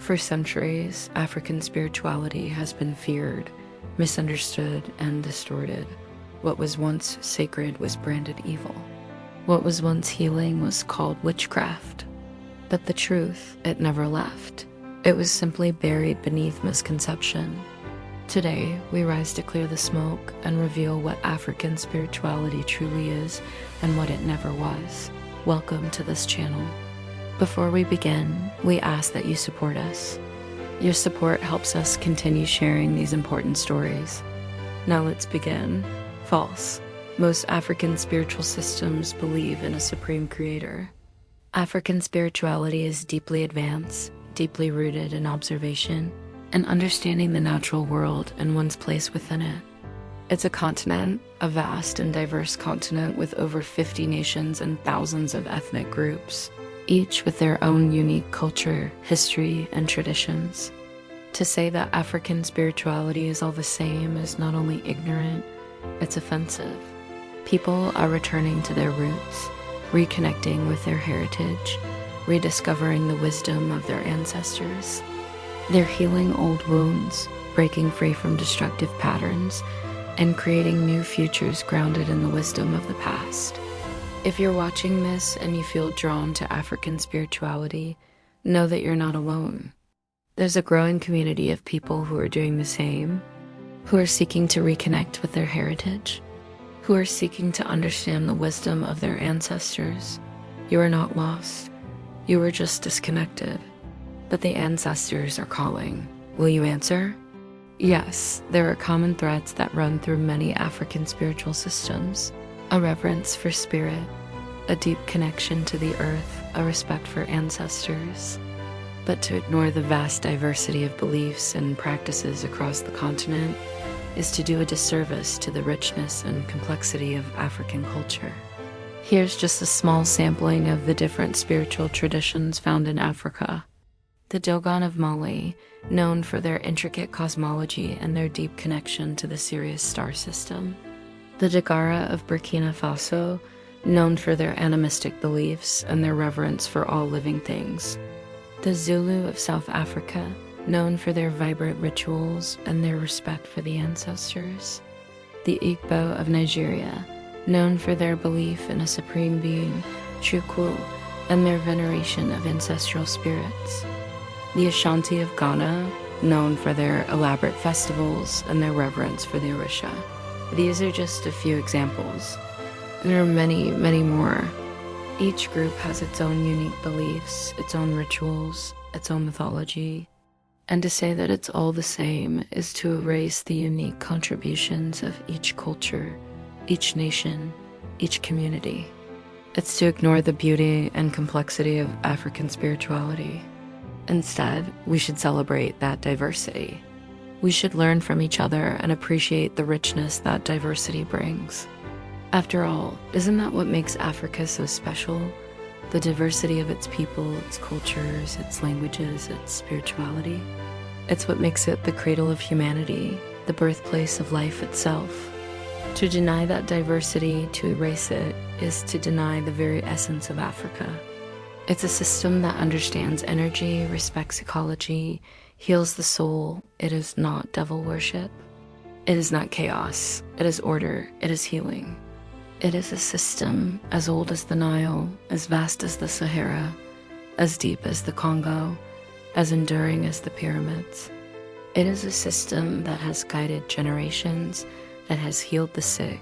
For centuries, African spirituality has been feared, misunderstood, and distorted. What was once sacred was branded evil. What was once healing was called witchcraft. But the truth, it never left. It was simply buried beneath misconception. Today, we rise to clear the smoke and reveal what African spirituality truly is and what it never was. Welcome to this channel. Before we begin, we ask that you support us. Your support helps us continue sharing these important stories. Now let's begin. False. Most African spiritual systems believe in a supreme creator. African spirituality is deeply advanced, deeply rooted in observation, and understanding the natural world and one's place within it. It's a continent, a vast and diverse continent with over 50 nations and thousands of ethnic groups, each with their own unique culture, history, and traditions. To say that African spirituality is all the same is not only ignorant, it's offensive. People are returning to their roots, reconnecting with their heritage, rediscovering the wisdom of their ancestors. They're healing old wounds, breaking free from destructive patterns, and creating new futures grounded in the wisdom of the past. If you're watching this and you feel drawn to African spirituality, know that you're not alone. There's a growing community of people who are doing the same, who are seeking to reconnect with their heritage, who are seeking to understand the wisdom of their ancestors. You are not lost. You were just disconnected. But the ancestors are calling. Will you answer? Yes, there are common threads that run through many African spiritual systems. A reverence for spirit, a deep connection to the earth, a respect for ancestors. But to ignore the vast diversity of beliefs and practices across the continent is to do a disservice to the richness and complexity of African culture. Here's just a small sampling of the different spiritual traditions found in Africa. The Dogon of Mali, known for their intricate cosmology and their deep connection to the Sirius star system. The Dagara of Burkina Faso, known for their animistic beliefs and their reverence for all living things. The Zulu of South Africa, known for their vibrant rituals and their respect for the ancestors. The Igbo of Nigeria, known for their belief in a supreme being, Chukwu, and their veneration of ancestral spirits. The Ashanti of Ghana, known for their elaborate festivals and their reverence for the Orisha. These are just a few examples. There are many, many more. Each group has its own unique beliefs, its own rituals, its own mythology. And to say that it's all the same is to erase the unique contributions of each culture, each nation, each community. It's to ignore the beauty and complexity of African spirituality. Instead, we should celebrate that diversity. We should learn from each other and appreciate the richness that diversity brings. After all, isn't that what makes Africa so special? The diversity of its people, its cultures, its languages, its spirituality. It's what makes it the cradle of humanity, the birthplace of life itself. To deny that diversity, to erase it, is to deny the very essence of Africa. It's a system that understands energy, respects ecology, heals the soul. It is not devil worship. It is not chaos. It is order. It is healing. It is a system as old as the Nile, as vast as the Sahara, as deep as the Congo, as enduring as the pyramids. It is a system that has guided generations, that has healed the sick,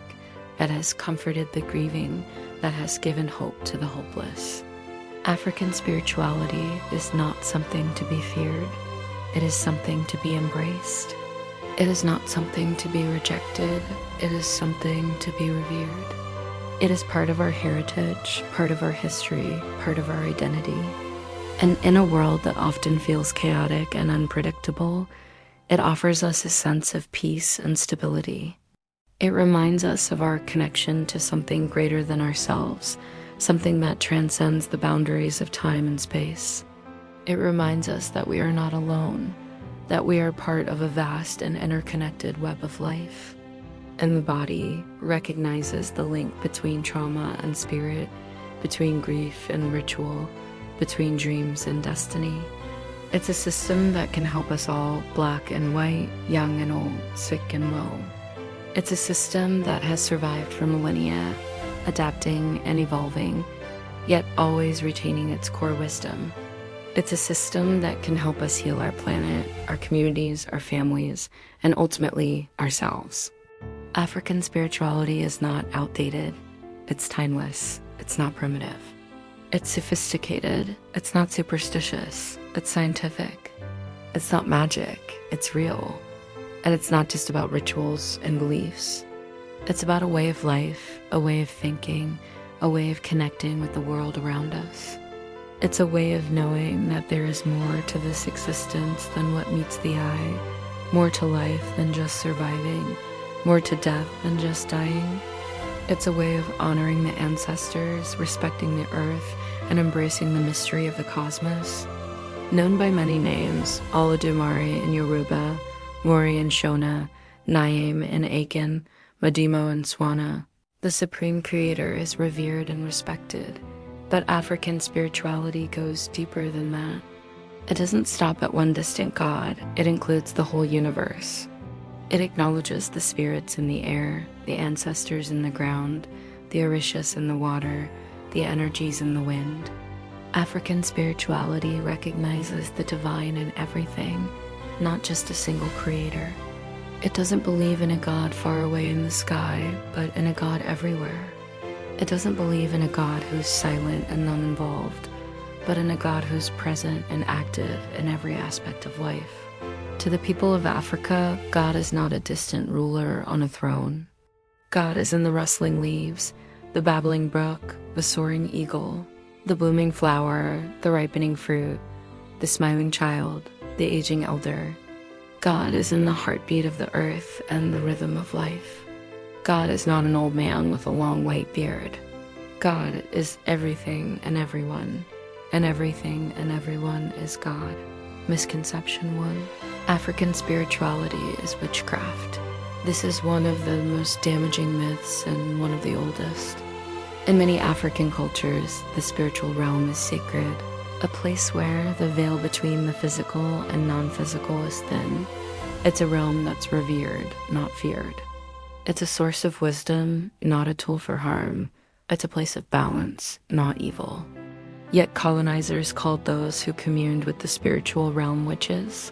that has comforted the grieving, that has given hope to the hopeless. African spirituality is not something to be feared. It is something to be embraced. It is not something to be rejected. It is something to be revered. It is part of our heritage, part of our history, part of our identity. And in a world that often feels chaotic and unpredictable, it offers us a sense of peace and stability. It reminds us of our connection to something greater than ourselves, something that transcends the boundaries of time and space. It reminds us that we are not alone, that we are part of a vast and interconnected web of life. And the body recognizes the link between trauma and spirit, between grief and ritual, between dreams and destiny. It's a system that can help us all, black and white, young and old, sick and well. It's a system that has survived for millennia, adapting and evolving, yet always retaining its core wisdom. It's a system that can help us heal our planet, our communities, our families, and ultimately ourselves. African spirituality is not outdated. It's timeless. It's not primitive. It's sophisticated. It's not superstitious. It's scientific. It's not magic. It's real. And it's not just about rituals and beliefs. It's about a way of life, a way of thinking, a way of connecting with the world around us. It's a way of knowing that there is more to this existence than what meets the eye, more to life than just surviving, more to death than just dying. It's a way of honoring the ancestors, respecting the earth, and embracing the mystery of the cosmos. Known by many names, Olodumare in Yoruba, Mori in Shona, Nyame in Akan, Madimo in Swana, the Supreme Creator is revered and respected. But African spirituality goes deeper than that. It doesn't stop at one distant god, it includes the whole universe. It acknowledges the spirits in the air, the ancestors in the ground, the Orishas in the water, the energies in the wind. African spirituality recognizes the divine in everything, not just a single creator. It doesn't believe in a god far away in the sky, but in a god everywhere. It doesn't believe in a God who's silent and uninvolved, but in a God who's present and active in every aspect of life. To the people of Africa, God is not a distant ruler on a throne. God is in the rustling leaves, the babbling brook, the soaring eagle, the blooming flower, the ripening fruit, the smiling child, the aging elder. God is in the heartbeat of the earth and the rhythm of life. God is not an old man with a long white beard. God is everything and everyone, and everything and everyone is God. Misconception 1. African spirituality is witchcraft. This is one of the most damaging myths and one of the oldest. In many African cultures, the spiritual realm is sacred, a place where the veil between the physical and non-physical is thin. It's a realm that's revered, not feared. It's a source of wisdom, not a tool for harm. It's a place of balance, not evil. Yet colonizers called those who communed with the spiritual realm witches.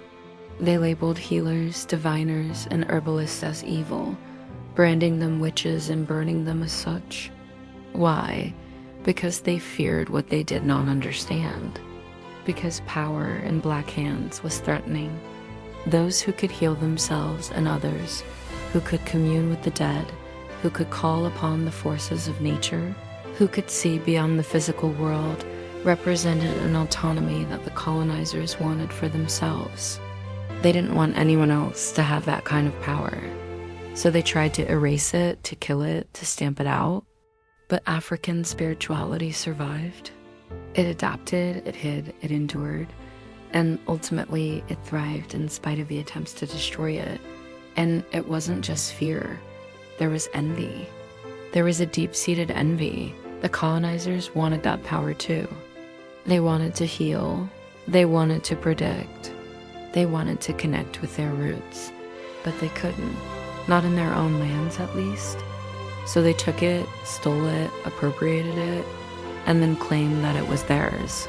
They labeled healers, diviners, and herbalists as evil, branding them witches and burning them as such. Why? Because they feared what they did not understand. Because power in black hands was threatening. Those who could heal themselves and others, who could commune with the dead, who could call upon the forces of nature, who could see beyond the physical world, represented an autonomy that the colonizers wanted for themselves. They didn't want anyone else to have that kind of power, so they tried to erase it, to kill it, to stamp it out. But African spirituality survived. It adapted, it hid, it endured, and ultimately it thrived in spite of the attempts to destroy it. And it wasn't just fear. There was envy. There was a deep-seated envy. The colonizers wanted that power too. They wanted to heal. They wanted to predict. They wanted to connect with their roots. But they couldn't. Not in their own lands, at least. So they took it, stole it, appropriated it, and then claimed that it was theirs.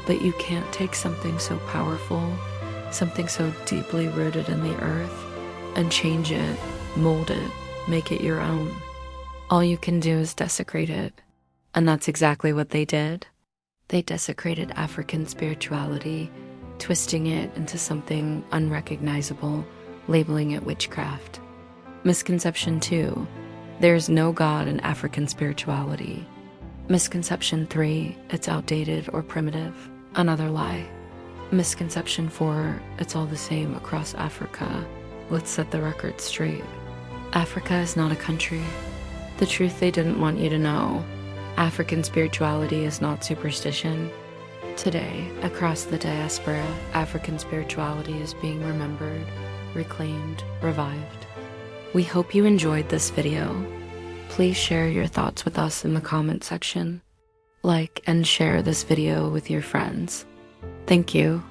But you can't take something so powerful, something so deeply rooted in the earth, and change it, mold it, make it your own. All you can do is desecrate it. And that's exactly what they did. They desecrated African spirituality, twisting it into something unrecognizable, labeling it witchcraft. Misconception 2. There is no God in African spirituality. Misconception 3. It's outdated or primitive. Another lie. Misconception 4. It's all the same across Africa. Let's set the record straight. Africa is not a country. The truth they didn't want you to know. African spirituality is not superstition. Today, across the diaspora, African spirituality is being remembered, reclaimed, revived. We hope you enjoyed this video. Please share your thoughts with us in the comment section. Like and share this video with your friends. Thank you.